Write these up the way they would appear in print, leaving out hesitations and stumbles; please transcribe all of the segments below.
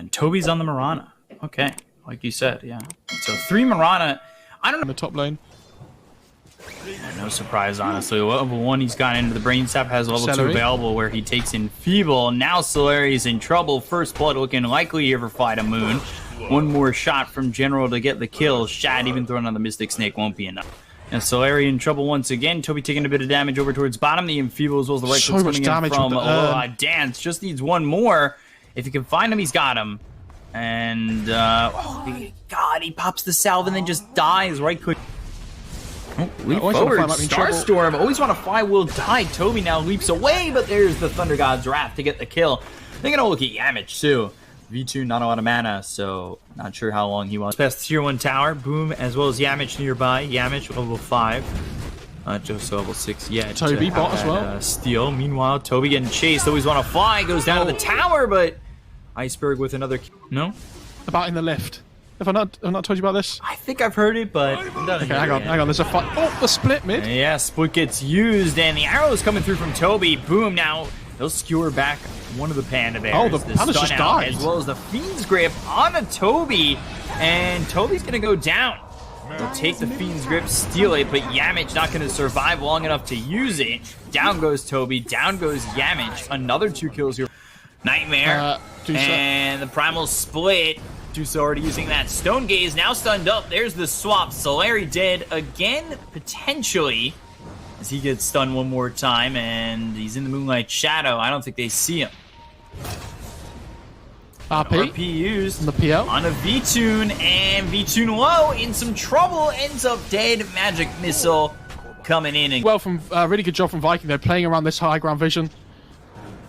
And Toby's on the Mirana. Okay, like you said, yeah. So 3 Mirana. I don't know. In the top lane. Yeah, no surprise, honestly. Level 1, he's gotten into the Brain Sap, has level 2 Celery. available where he takes in Feeble. Now Solari's in trouble. First blood looking likely here for Fight Moon. One more shot from General to get the kill. Shad even thrown on the Mystic Snake won't be enough. And Solari in trouble once again. Toby taking a bit of damage over towards bottom. The Enfeeble as well as the right So click's much coming damage in from with the Dance. Just needs one more. If he can find him, he's got him. And, oh, God, he pops the salve and then just dies right quick. Oh, leap forward, Starstorm. Always want to fly, will die. Toby now leaps away, but there's the Thunder God's Wrath to get the kill. They're going to look at Yamich, too. V2, not a lot of mana, so not sure how long he wants. Best tier 1 tower, Boom, as well as Yamich nearby. Yamich level 5. Just level 6 yet. Toby bot as well. Steal. Meanwhile, Toby getting chased. Always want to fly, goes down to the tower, but Iceberg with another... No? About in the lift. Have I not told you about this? I think I've heard it, but... Okay, hang on. There's a fight. Oh, the split mid. Yeah, split gets used, and the arrow's coming through from Toby. Boom, now they'll skewer back one of the Panda Bears. Oh, the Panda's just died. As well as the Fiend's Grip on a Toby, and Toby's going to go down. They'll take the Fiend's Grip, steal it, but Yamich not going to survive long enough to use it. Down goes Toby, down goes Yamich. Another 2 kills here. Nightmare, and the Primal split. Dusa already using that Stone Gaze, now stunned up. There's the swap. Solari dead again, potentially, as he gets stunned one more time, and he's in the Moonlight Shadow. I don't think they see him. RP used on the PL on a V-Tune, and V-Tune low in some trouble, ends up dead. Magic Missile coming in. And well, from really good job from Viking. They're playing around this high ground vision.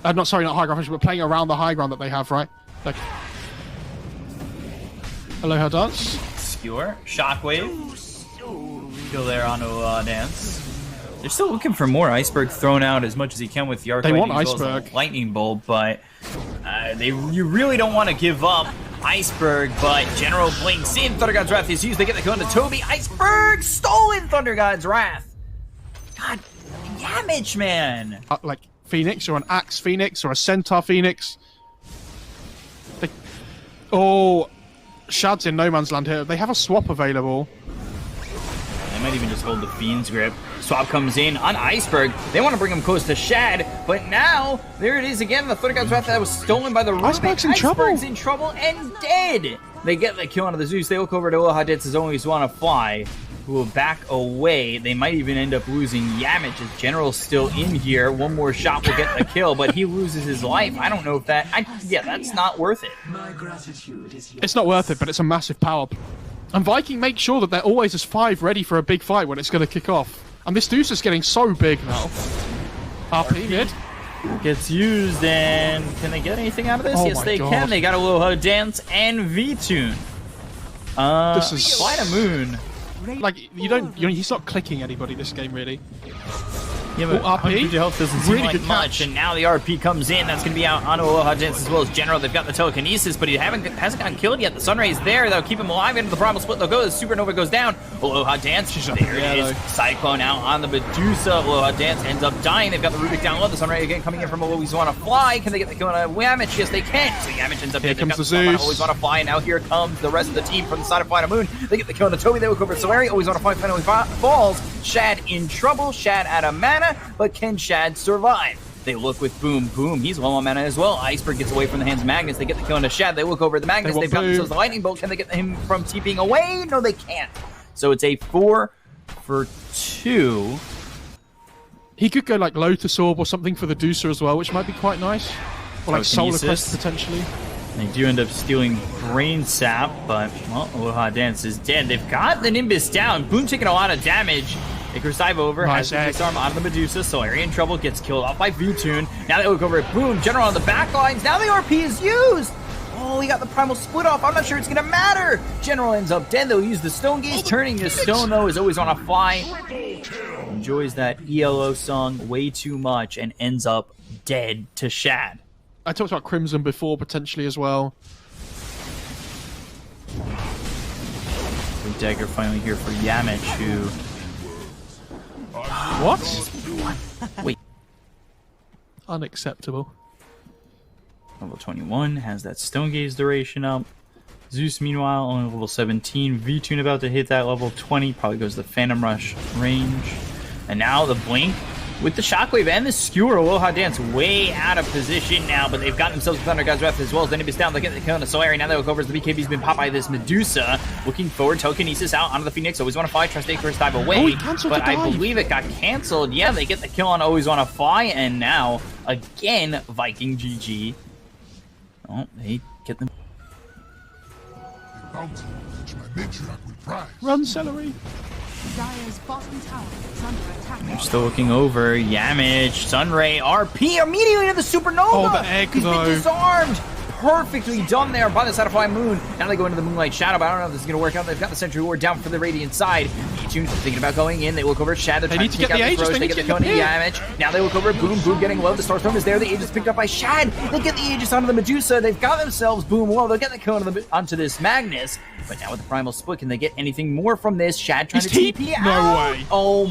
Not high ground vision, but playing around the high ground that they have, right? Like, Aloha Dance. Skewer. Shockwave. Kill there on Dance. They're still looking for more. Iceberg thrown out as much as he can with the Arc They want Lightning, Iceberg. Lightning Bolt, but you really don't want to give up Iceberg, but General blinks in. Thunder God's Wrath is used. They get the kill into Toby. Iceberg stolen Thunder God's Wrath. God, Yamich, man. Like Phoenix or an Axe Phoenix or a Centaur Phoenix. Oh, Shad's in no man's land here. They have a swap available. They might even just hold the Fiend's Grip. Swap comes in on Iceberg. They want to bring him close to Shad, but now there it is again. The Thunder God's Wrath that was stolen by the Rubik. Iceberg's in trouble. Iceberg's in trouble and dead. They get the kill onto the Zeus. They look over to Aloha Dance's always want to fly, who will back away. They might even end up losing Yamich as General's still in here. One more shot will get the kill, but he loses his life. I don't know if that... yeah, that's not worth it. It's not worth it, but it's a massive power. And Viking make sure that they're always as 5 ready for a big fight when it's going to kick off. And this Deuce is getting so big now. RP mid. Gets used, and can they get anything out of this? Oh yes, they God. can. They got Aloha Dance and V-Tune. This is... Quite a moon. Like, he's not clicking anybody this game, really. Yeah, but RP health doesn't seem like much, and now the RP comes in. That's going to be out on Aloha Dance as well as General. They've got the telekinesis, but he hasn't gotten killed yet. The Sunray's there. They'll keep him alive into the Primal Split. They'll go. The Supernova goes down. Aloha Dance. There it is. Cyclone out on the Medusa. Aloha Dance ends up dying. They've got the Rubik down low. The Sunray again coming in from Always Want to Fly. Can they get the kill on Yamich? Yes, they can. So Yamich ends up here. Comes the Zeus. Always Want to Fly. Now here comes the rest of the team from the side of Fight Moon. They get the kill on the Toby. They look over at Solari. Always Want to Fly finally falls. Shad in trouble. Shad out of mana, but can Shad survive? They look with Boom. Boom, he's low on mana as well. Iceberg gets away from the hands of Magnus. They get the kill into Shad. They look over at the Magnus. They've got themselves the Lightning Bolt. Can they get him from TPing away? No, they can't. So it's a 4 for 2. He could go like Lotus Orb or something for the Deucer as well, which might be quite nice. Or like Solar Crest potentially. They do end up stealing Brain Sap, but, well, Aloha Dance is dead. They've got the Nimbus down. Boom taking a lot of damage. They dive over, has the disarm on the Medusa. Solari in trouble, gets killed off by V-Tune. Now they look over at Boom. General on the back lines. Now the RP is used. Oh, he got the Primal Split off. I'm not sure it's going to matter. General ends up dead. They'll use the Stone Gaze. Turning to stone, though, is always on a fly. Enjoys that ELO song way too much and ends up dead to Shad. I talked about Crimson before, potentially, as well. The dagger finally here for Yamich, who... What? Wait. Unacceptable. Level 21 has that Stone Gaze duration up. Zeus, meanwhile, only level 17. V-Tune about to hit that level 20. Probably goes the Phantom Rush range. And now the Blink with the Shockwave and the Skewer. Aloha Dance way out of position now, but they've got themselves a Thunder God's Wrath as well as the Nimbus down. They get the kill on the Solari. Now they look over as the BKB's been popped by this Medusa. Looking forward, Telekinesis out onto the Phoenix. Always Want to Fly. Tries to take first dive away, but I believe it got canceled. Yeah, they get the kill on Always Want to Fly, and now, again, Viking GG. Oh, they get them. Run, Celery! Dire's bottom tower is under attack. They're still looking over. Yamich, Sunray, RP immediately to the Supernova. Oh, the egg, He's been disarmed. Perfectly done there by the Sapphire Moon. Now they go into the Moonlight Shadow, but I don't know if this is going to work out. They've got the Sentry Ward down for the Radiant side. V-Tune thinking about going in. They look over at Shad. They're trying to take out the Throws. They get the kill on Yamich. Now they look over at Boom. Boom getting low. The Starstorm is there. The Aegis picked up by Shad. They get the Aegis onto the Medusa. They've got themselves Boom low. They'll get the kill onto this Magnus. But now with the Primal Split, can they get anything more from this? Shad trying to TP out. No way. Oh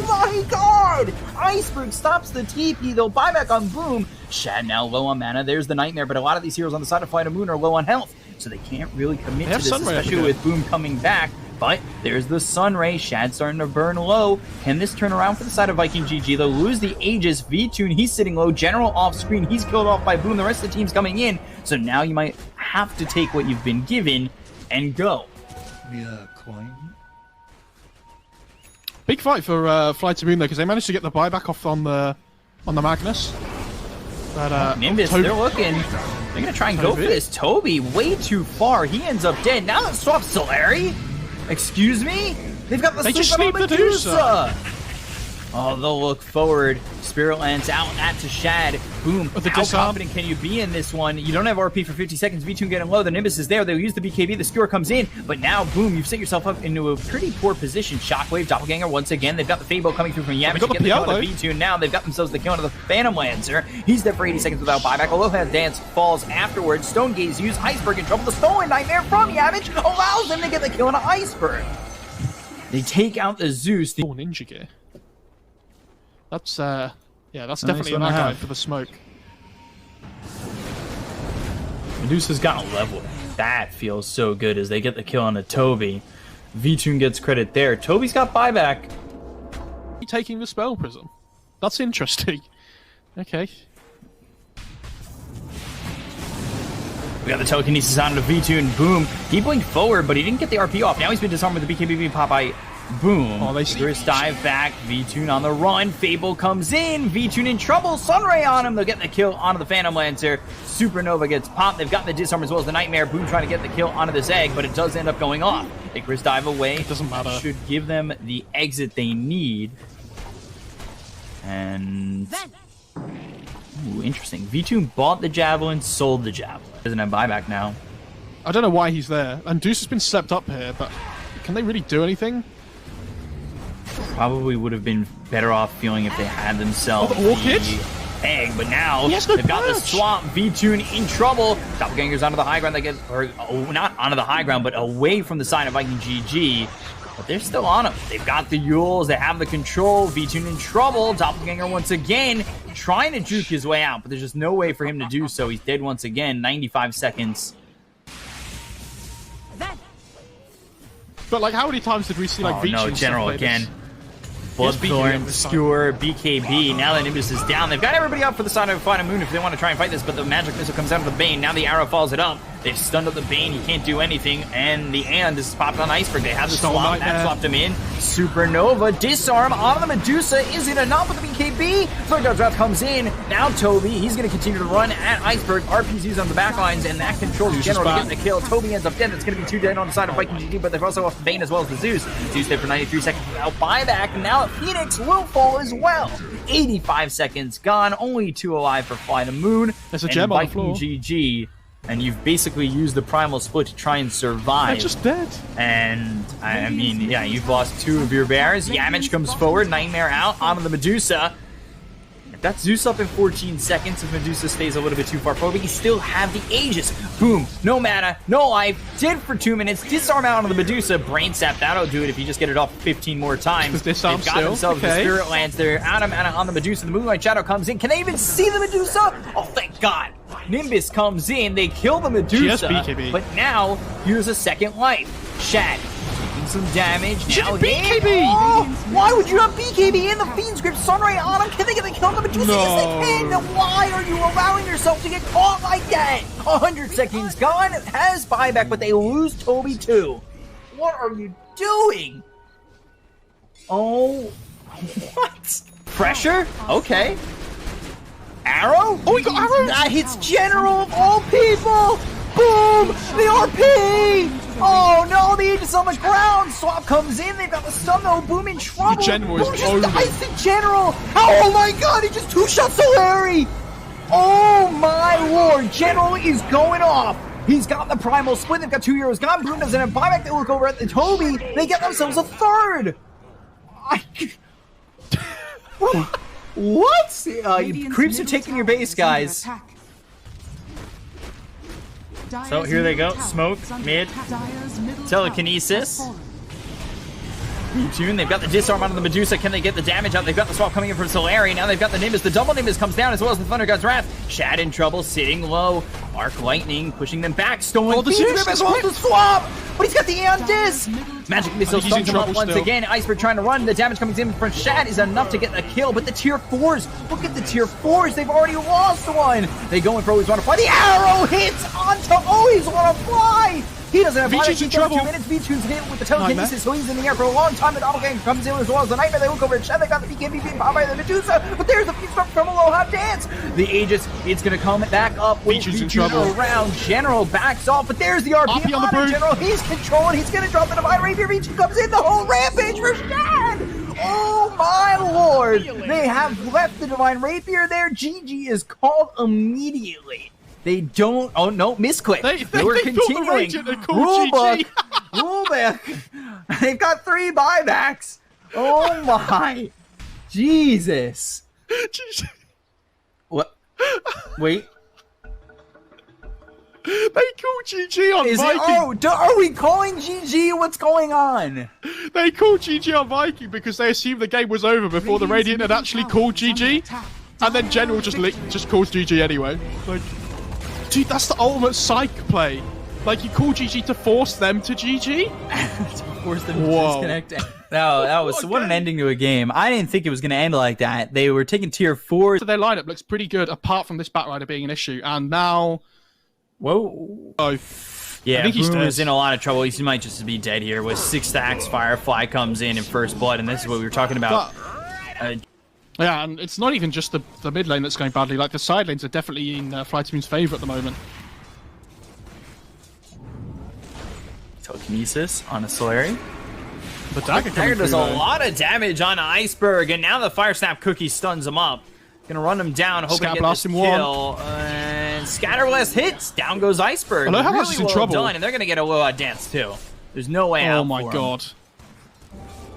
my god! Iceberg stops the TP. They'll buy back on Boom. Shad now low on mana. There's the Nightmare, but a lot of these heroes on the side of Flight of Moon are low on health, so they can't really commit to this, especially with Boom coming back. But there's the Sunray. Shad starting to burn low. Can this turn around for the side of Viking GG? They'll lose the Aegis. V-Tune, he's sitting low. General off screen. He's killed off by Boom. The rest of the team's coming in. So now you might have to take what you've been given and go. Yeah, coin. Big fight for Flight to Moon though, because they managed to get the buyback off on the Magnus. But Nimbus, they're looking. They're gonna try and go for this. Toby, way too far. He ends up dead. Now let's swap Solari. Excuse me? They've got the sleep on Medusa. Oh, they'll look forward. Spirit Lance out at to Shad. Boom. How confident can you be in this one? You don't have RP for 50 seconds. V-Tune getting low. The Nimbus is there. They'll use the BKB. The Skewer comes in. But now, boom, you've set yourself up into a pretty poor position. Shockwave, Doppelganger once again. They've got the Fable coming through from Yamich to get the kill on the V-Tune. Now they've got themselves the kill on the Phantom Lancer. He's there for 80 seconds without buyback. Aloha Dance falls afterwards. Stone Gaze use Iceberg in trouble. The Stolen Nightmare from Yamich allows them to get the kill on an Iceberg. They take out the Zeus. Oh, Ninja Gear. That's, yeah, that's definitely an guy for the smoke. Medusa's got a level. That feels so good as they get the kill on a Toby. V-Tune gets credit there. Toby's got buyback. Taking the Spell Prism. That's interesting. Okay. We got the Telekinesis on to V-Tune. Boom. He blinked forward, but he didn't get the RP off. Now he's been disarmed with the BKB being popped by Boom. Oh, they see Chris dive back. V-Tune on the run. Fable comes in. V-Tune in trouble. Sunray on him. They'll get the kill onto the Phantom Lancer. Supernova gets popped. They've got the disarm as well as the Nightmare. Boom trying to get the kill onto this egg, but it does end up going off. Icarus dive away. It doesn't matter. Should give them the exit they need. And... ooh, interesting. V-Tune bought the Javelin, sold the Javelin. Doesn't have buyback now. I don't know why he's there. And Deuce has been slept up here, but can they really do anything? Probably would have been better off feeling if they had themselves the egg, but now they've got the swamp. V-Tune in trouble. Doppelgangers onto the high ground. They get, or not onto the high ground, but away from the side of Viking GG. But they're still on him. They've got the Yules. They have the control. V-Tune in trouble. Doppelganger once again trying to juke his way out, but there's just no way for him to do so. He's dead once again. 95 seconds. But like, how many times did we see like V-Tune? No, General again. Bloodthorn, Skewer, BKB. Now the Nimbus is down. They've got everybody up for the side of Flight of Moon if they want to try and fight this, but the Magic Missile comes out of the Bane. Now the arrow follows it up. They've stunned up the Bane. He can't do anything. And the is popped on Iceberg. They have the swap. That swapped him in. Supernova. Disarm on the Medusa. Is it enough with the BKB? Third God's Wrath comes in. Now Toby. He's going to continue to run at Iceberg. RP's used on the backlines, and that controls General to get the kill. Toby ends up dead. It's going to be 2 dead on the side of Viking GG, but they've also off the Bane as well as the Zeus. Zeus dead for 93 seconds without buyback. Now Phoenix will fall as well. 85 seconds gone. Only 2 alive for Flight of Moon. There's a gem on the floor. GG. And you've basically used the Primal Split to try and survive. They're just dead. And, I mean, yeah, you've lost 2 of your bears. Yamich comes forward. Nightmare out onto the Medusa. That's Zeus up in 14 seconds if Medusa stays a little bit too far forward, but you still have the Aegis. Boom, no mana, no life, did for 2 minutes, disarm out on the Medusa, brain sap, that'll do it if you just get it off 15 more times. They've got themselves the Spirit Lands, they're out of mana on the Medusa, the Moonlight Shadow comes in, can they even see the Medusa? Oh, thank God. Nimbus comes in, they kill the Medusa, but now here's a second life. Shad. Some damage now. BKB! Oh, why would you not BKB in the Fiend's Grip? Sunray on him. Can they get the kill on the Medusa? No. Yes, they can. Then why are you allowing yourself to get caught like that? 100 seconds gone. Has buyback, but they lose Toby too. What are you doing? Oh, what? Pressure? Okay. Arrow? Oh, we got arrows! That hits General of all people! Boom! The RP! Oh no, they ate so much ground! Swap comes in, they've got the stun though, Boom in trouble! The General Boom is just over. dies the General! Oh my God, he just two-shot Solari! Oh my lord, General is going off! He's got the Primal Split, they've got 2 heroes gone, Boom doesn't have buyback, they look over at the Toby, they get themselves a third! What? Creeps are taking your base, guys. So here they go, smoke, mid, telekinesis. Tune, they've got the disarm out of the Medusa, can they get the damage out? They've got the swap coming in from Solari, now they've got the Nimbus, the double Nimbus comes down as well as the Thunder God's Wrath. Shad in trouble, sitting low, Arc Lightning pushing them back, stolen the Phoenix as well as the swap! But he's got the Aeon Disc! Magic Missile stuns him up once again, Iceberg trying to run, the damage coming in from Shad is enough to get the kill, but the tier 4s, look at the tier 4s, they've already lost one! They go in for Always Wanna Fly, the arrow hits onto Always Wanna Fly! He doesn't have V-Tune's in trouble. 2 minutes. V-Tune's hit with the telekinesis, so he's in the air for a long time. The Doppelganger comes in as well as the Nightmare. They look over at Shed. They got the BK powered by the Medusa, but there's the Feast from Aloha Dance. The Aegis, it's going to come back up with V-Tune around. General backs off, but there's the RP on the General. He's controlling. He's going to drop the Divine Rapier. V-Tune comes in. The whole rampage for Shad. Oh my lord. They have left the Divine Rapier there. GG is called immediately. They don't. Oh no, misclick. They were continuing. Rulebook. Rulebook. They've got 3 buybacks. Oh my. Jesus. What? Wait. They call GG on Viking. Are we calling GG? What's going on? They called GG on Viking because they assumed the game was over before the Radiant had actually called GG, and then General just calls GG anyway. Like. Dude, that's the ultimate psych play. Like, you call GG to force them to GG? To force them to disconnect. No, that was what an ending to a game. I didn't think it was going to end like that. They were taking tier 4. So their lineup looks pretty good, apart from this Batrider being an issue. And now... Whoa. Oh. Yeah, I think he's in a lot of trouble. He might just be dead here. With 6 stacks, Firefly comes in first blood, and this is what we were talking about. Yeah, and it's not even just the mid lane that's going badly. Like, the side lanes are definitely in Fly Team's favor at the moment. Telekinesis on a Solari. But Dagger does a lot of damage on Iceberg, and now the Fire Snap Cookie stuns him up. Gonna run him down, hoping to get this kill. And Scatter Blast hits. Down goes Iceberg. Hello, how really well done, and they're gonna get a Aloha Dance too. There's no way out. Oh my god.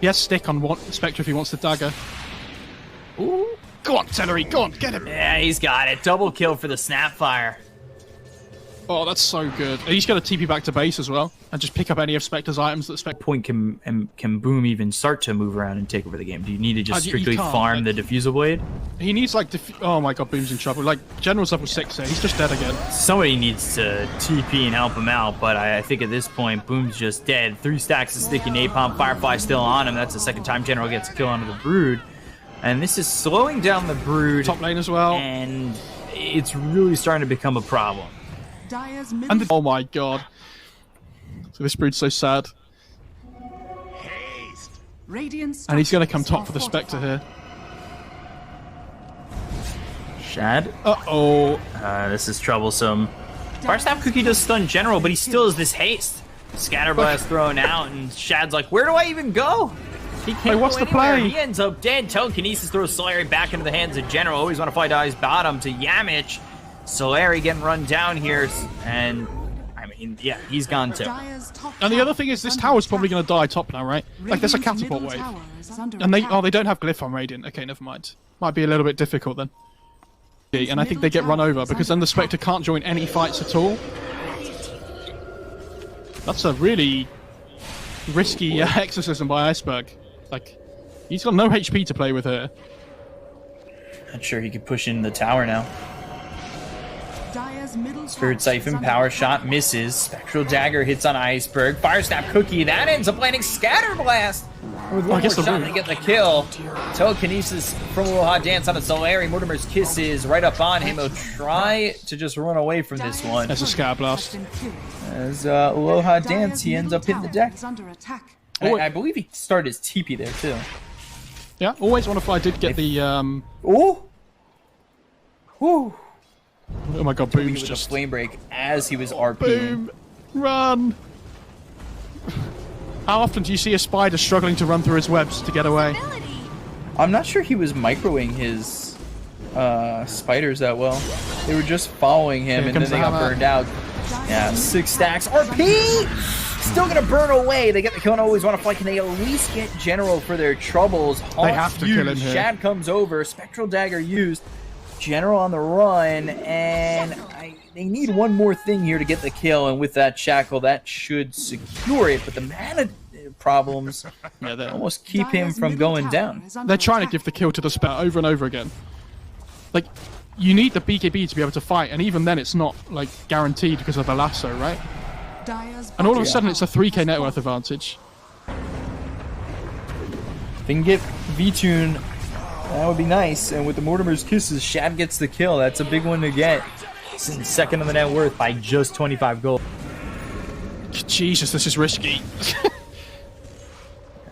He has stick on Spectre if he wants the dagger. Ooh. Go on, Celery, go on, get him! Yeah, he's got it. Double kill for the Snapfire. Oh, that's so good. And he's got to TP back to base as well, and just pick up any of Spectre's items that Spectre... Point can Boom even start to move around and take over the game? Do you need to just strictly farm the Diffusal Blade? He needs, like, oh my god, Boom's in trouble. Like, General's level 6 here, he's just dead again. Somebody needs to TP and help him out, but I think at this point, Boom's just dead. 3 stacks of Sticky Napalm, Firefly still on him. That's the second time General gets a kill onto the Brood. And this is slowing down the Brood. Top lane as well. And it's really starting to become a problem. And oh my god. So this Brood's so sad. And he's going to come top for the Spectre here. Shad? Uh-oh. This is troublesome. Firesnap Cookie does stun General, but he still has this haste. Scatterblast thrown out, and Shad's like, where do I even go? He can't what's go the anywhere. play? He ends up dead. Telekinesis throws Solari back into the hands of General. Always Want to Fly dies bottom to Yamich. Solari getting run down here, and mean, yeah, he's gone too. And the other thing is, this tower's probably going to die top now, right? Like, there's a catapult wave. And they don't have glyph on Radiant. Okay, never mind. Might be a little bit difficult then. And I think they get run over, because then the Spectre can't join any fights at all. That's a really risky exorcism by Iceberg. Like, he's got no HP to play with here. Not sure he could push in the tower now. Spirit Siphon, power shot, misses. Spectral Dagger hits on Iceberg. Fire Snap Cookie, that ends up landing Scatter Blast. With one more shot to get the kill. Telekinesis from Aloha Dance on a Solari. Mortimer's Kisses right up on him. He'll try to just run away from this one. That's a Scatter Blast. As Aloha Dance, he ends up hitting the deck. I believe he started his TP there too. Yeah, always wonder if I did get the Oh! Woo! Oh my god, Boom's just a flame break as he was RPing. Boom! Run! How often do you see a spider struggling to run through his webs to get away? I'm not sure he was microing his spiders that well. They were just following him, and then they got burned out. Yeah, 6 stacks. RP! Still gonna burn away. They get the kill and always want to fight. Can they at least get General for their troubles? They have to kill him here. Shad comes over. Spectral Dagger used. General on the run, and they need one more thing here to get the kill, and with that Shackle, that should secure it, but the mana problems almost keep him from going down. They're trying to give the kill to the Spell over and over again. Like, you need the BKB to be able to fight, and even then it's not, like, guaranteed because of the lasso, right? And all of a sudden it's a 3k net worth advantage. If they can get V-Tune, that would be nice, and with the Mortimer's Kisses, Shad gets the kill. That's a big one to get. Second on the net worth by just 25 gold. Jesus, this is risky.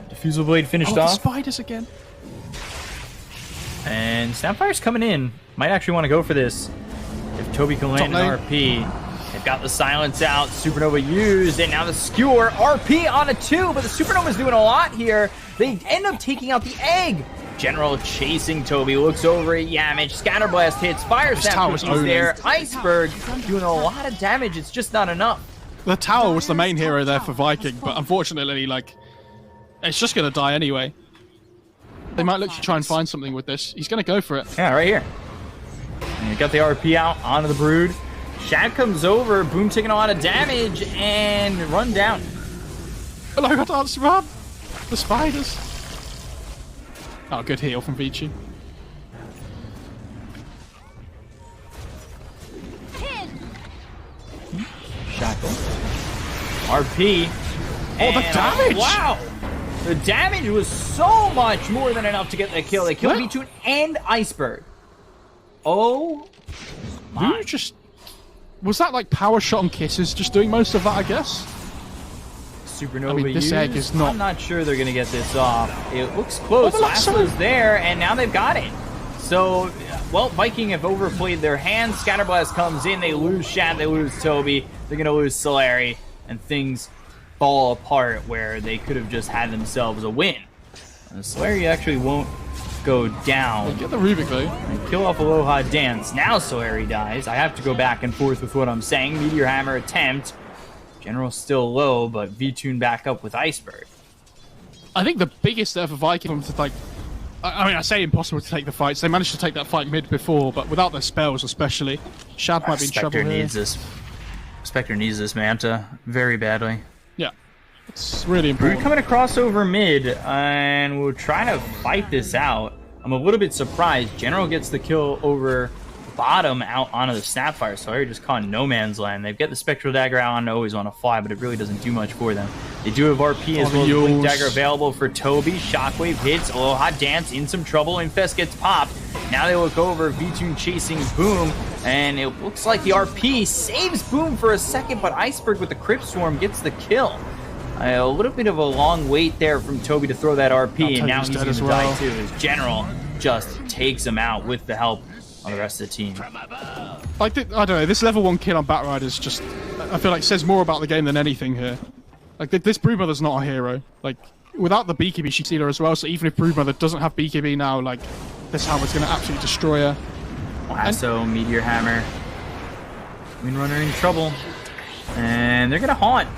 Diffusal Blade finished the off. spiders again. And Snapfire's coming in. Might actually want to go for this. If Toby can land an RP. They've got the silence out. Supernova used, and now the Skewer. RP on a 2, but the Supernova's doing a lot here. They end up taking out the egg. General chasing Toby, looks over at Yamage, Scatterblast hits, Fire Snap is there, Iceberg doing a lot of damage, it's just not enough. The tower was the main hero there for Viking, but unfortunately, like, it's just going to die anyway. They might look to try and find something with this. He's going to go for it. Yeah, right here. And you got the RP out onto the Brood. Shad comes over, Boom taking a lot of damage, and run down. Hello, Dance, run! The spiders. Oh, good heal from Vici. Shackle. RP. Oh, the damage! Wow! The damage was so much more than enough to get the kill. They killed V2 and Iceberg. Oh my. Just... Was that like power shot and kisses just doing most of that, I guess? Supernova I mean, this used. egg is not... I'm not sure they're going to get this off. It looks close. Lasso's there, and now they've got it. So, well, Viking have overplayed their hand. Scatterblast comes in. They lose Shad. They lose Toby. They're going to lose Solari. And things fall apart where they could have just had themselves a win. And Solari actually won't go down. Get the Rubik, though. And kill off Aloha Dance. Now Solari dies. I have to go back and forth with what I'm saying. Meteor Hammer attempt. General's still low, but V-Tune back up with Iceberg. I think the biggest there for Viking to like... I mean, I say impossible to take the fights. They managed to take that fight mid before, but without their spells especially, Shad might be in trouble here. Spectre needs this Manta very badly. Yeah, it's really important. We're coming across over mid, and we'll try to fight this out. I'm a little bit surprised. General gets the kill over bottom out onto the Sapphire, so they're just caught in no man's land. They've got the Spectral Dagger out on Always on a Fly, but it really doesn't do much for them. They do have RP as well as Blink Dagger available for Toby. Shockwave hits, Aloha Dance in some trouble, Infest gets popped. Now they look over, V-Tune chasing Boom, and it looks like the RP saves Boom for a second, but Iceberg with the Crypt Swarm gets the kill. A little bit of a long wait there from Toby to throw that RP, and now he's going to die too, as General just takes him out with the help on the rest of the team. I don't know, this level 1 kill on Batrider's just, I feel like says more about the game than anything here. Like, this Broodmother's not a hero. Like, without the BKB, she'd steal her as well, so even if Broodmother doesn't have BKB now, like, this hammer's going to absolutely destroy her. Lasso, Meteor Hammer. Windrunner in trouble. And they're gonna haunt.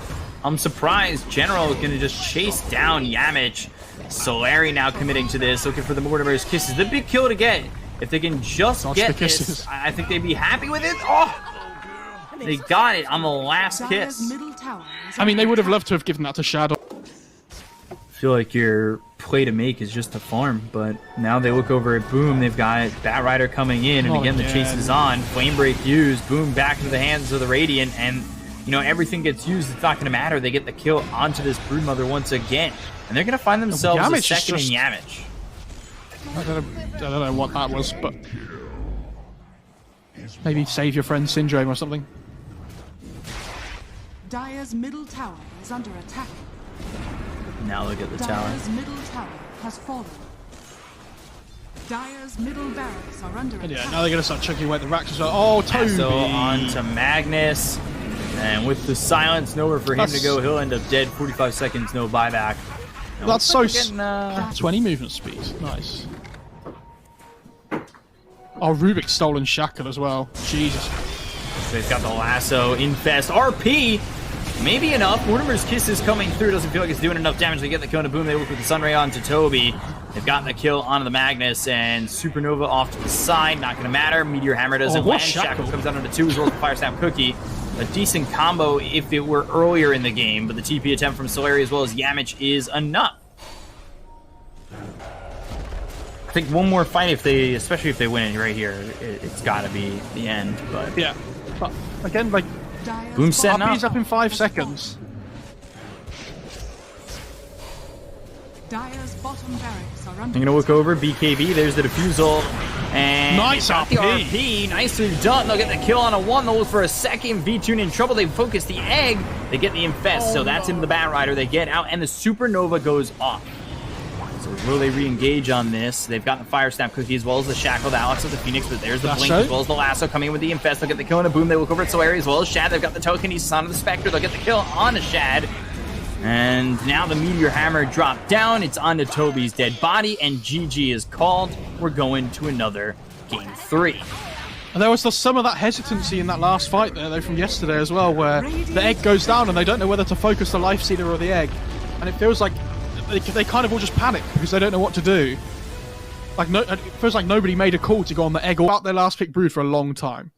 I'm surprised General is gonna just chase down Yamich. Solari now committing to this, looking for the Mortimer's Kisses. The big kill to get. If they can just get this, I think they'd be happy with it. Oh! They got it on the last kiss. I mean, they would have loved to have given that to Shadow. I feel like your play to make is just to farm, but now they look over at Boom. They've got Bat Rider coming in, and again, the chase is on. Flame Break used. Boom back into the hands of the Radiant, and you know, everything gets used. It's not going to matter. They get the kill onto this Broodmother once again, and they're going to find themselves a second in Yamich. I don't know what that was, but maybe save your friend Syndrome or something. Dire's middle tower is under attack. Now look at the tower. Dire's middle tower has fallen. Dire's middle barracks are under attack. Yeah, now they're going to start chucking away the racks as well. Oh, Toby! So on to Magnus. And with the silence, nowhere for him to go. He'll end up dead. 45 seconds, no buyback. And that's so... getting, 20 movement speed. Nice. Oh, Rubik's stolen Shackle as well. Jesus. So they've got the lasso, infest, RP. Maybe enough. Mortimer's Kiss is coming through. Doesn't feel like it's doing enough damage. They get the kill, and Boom. They look with the Sunray on to Toby. They've gotten the kill onto the Magnus, and Supernova off to the side. Not going to matter. Meteor Hammer doesn't land. Shackle comes down onto 2 as well as the Fire Snap Cookie. A decent combo if it were earlier in the game, but the TP attempt from Solari as well as Yamich is enough. I think one more fight, if they, especially if they win it right here, it's got to be the end. But yeah, but again, like Boom setting up. RP's up in 5 seconds. Dire's bottom barracks are under I'm gonna look over BKB. There's the defusal, and nice the RP. Nicely done. They'll get the kill on a 1. They'll look for a second. V2 in trouble. They focus the egg. They get the infest. So that's into the Bat Rider. They get out, and the Supernova goes off. So will they re-engage on this? They've got the Fire Snap Cookie as well as the Shackled Alex of the Phoenix, but there's the Blink as well as the Lasso coming in with the infest. They'll get the kill on a Boom. They look over at Solari as well as Shad. They've got the Telekinesis onto the Spectre. They'll get the kill on a Shad. And now the Meteor Hammer dropped down. It's onto Toby's dead body, and GG is called. We're going to another Game 3. And there was some of that hesitancy in that last fight there, though, from yesterday as well, where the egg goes down and they don't know whether to focus the Life Sealer or the egg. And it feels like they kind of all just panic because they don't know what to do. Like it feels like nobody made a call to go on the egg or about their last pick Brood for a long time.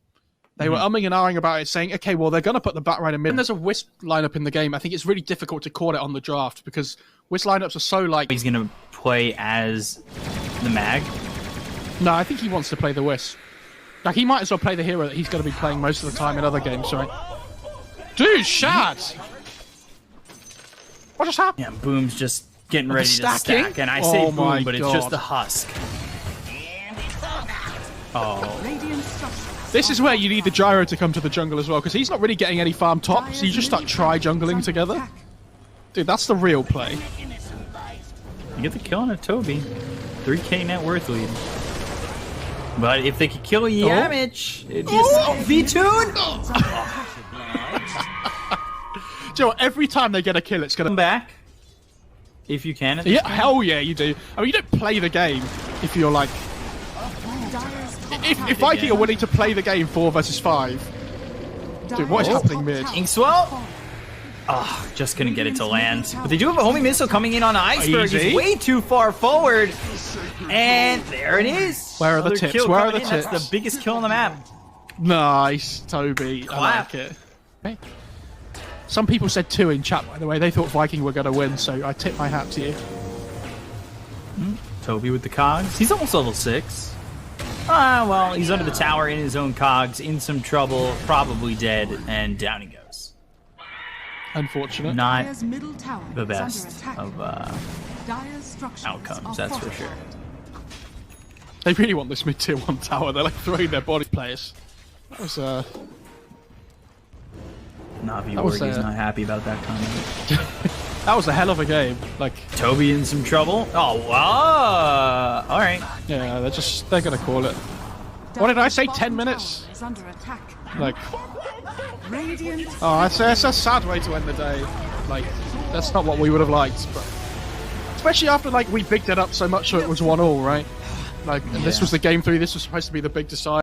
They were umming and ahhing about it, saying, okay, well, they're going to put the Bat Rider mid. And there's a Wisp lineup in the game. I think it's really difficult to call it on the draft because Wisp lineups are so like... He's going to play as the Mag? No, I think he wants to play the Wisp. Like, he might as well play the hero that he's going to be playing most of the time in other games, right? Dude, Shad! What just happened? Yeah, Boom's just getting ready to stack. And I say Boom, but it's just the Husk. Oh. This is where you need the Gyro to come to the jungle as well, because he's not really getting any farm top, so you just start tri-jungling together. Dude, that's the real play. You get the kill on a Toby. 3k net worth lead. But if they could kill Yamich, it'd be a V-Tune! Do you know what? Every time they get a kill, it's going to... Come back. If you can. Yeah, hell yeah, you do. I mean, you don't play the game if you're like... If Viking are willing to play the game 4 versus 5, dude, what is happening mid? Inkswell? Oh, just couldn't get it to land. But they do have a homing missile coming in on Iceberg. He's way too far forward. And there it is. Where are the tips? Where are the tips? That's the biggest kill on the map. Nice, Toby. I like it. Okay. Some people said 2 in chat, by the way. They thought Viking were going to win, so I tip my hat to you. Toby with the cogs. He's almost level 6. Ah, well, he's under the tower in his own cogs, in some trouble, probably dead, and down he goes. Unfortunate. Not the best of outcomes, that's for sure. They really want this mid-tier 1 tower. They're like throwing their body players. That was Navi Wargie's not happy about that comment. That was a hell of a game. Like Toby in some trouble. Oh, wow. All right. Yeah, they're gonna call it. What did I say? 10 minutes? Like, oh, that's a sad way to end the day. Like, that's not what we would have liked. But especially after like we bigged it up so much, so it was 1-1, right? Like, and this was the game 3. This was supposed to be the big decider.